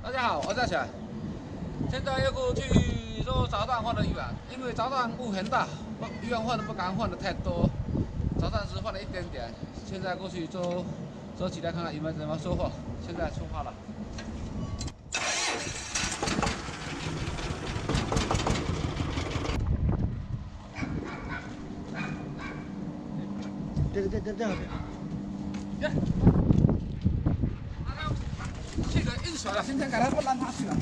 大家好，我是阿强。现在要过去做炸弹换的鱼丸，因为炸弹雾很大，鱼丸换的不敢换的太多，炸弹只换了一点点。现在过去做起来看看有没有怎么收获。现在出发了。这样。耶！这个运水了，今天给他不让他去了。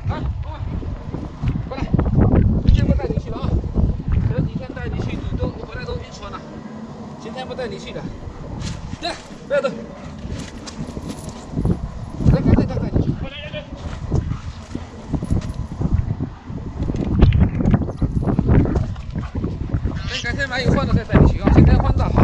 来，过来，今天不带你去了啊！前几天带你去，你都回来都晕船了。今天不带你去的。来，不要动。来，赶紧带你去。等改天买有换的再带你去啊！今天换的好。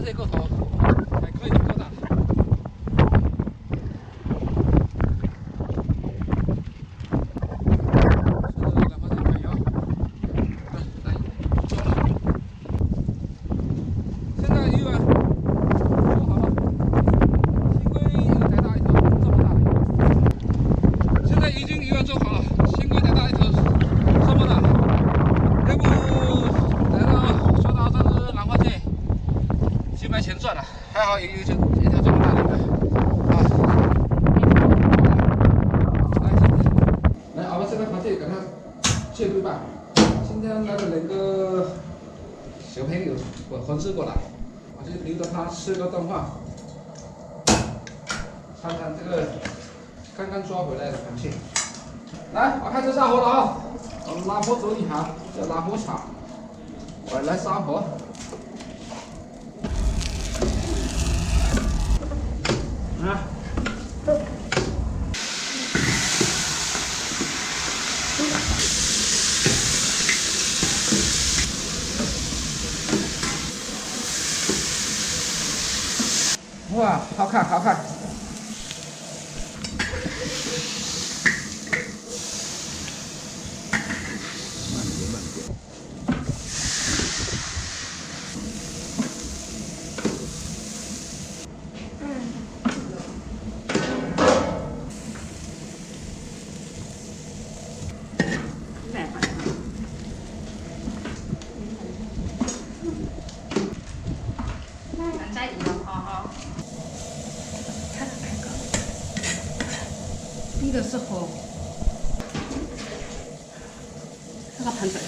这个头还可以够大。现在鱼丸做好了，新龟再大一头，这么大的。现在已经鱼丸做好了，新龟再大一头，这么大。要不来了，说到这是兰花蟹。就没钱赚了，还好有一条这么大的啊！来，我们这个螃蟹给它切对半。今天来了2个小朋友，我同事过来，我就留着他吃个动画，看看这个刚刚抓回来的螃蟹。来，我开始杀火了啊！我拉火走你好，叫拉火炒，我来杀火。啊！哇，好看，好看！低的时候，这个盆水。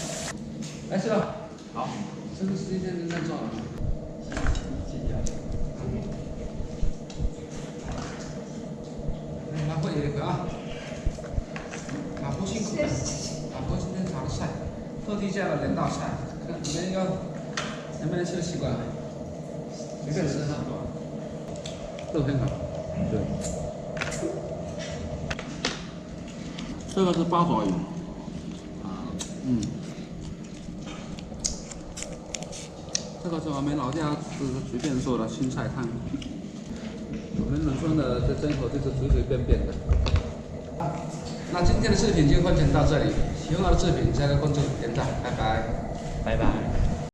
来，是吧？好，这个是今天真正做的。老婆也一个啊，老婆辛苦了，老婆今天炒的菜，特地加了2道菜，看你们能不能吃得习惯？随便吃哈，都很好。对。这个是八爪鱼，这个是我们老家是随便做的青菜汤。我们农村的这蒸火就是随随便便的。那今天的视频就分享到这里，喜欢我的视频加个关注、点赞，拜拜，拜拜。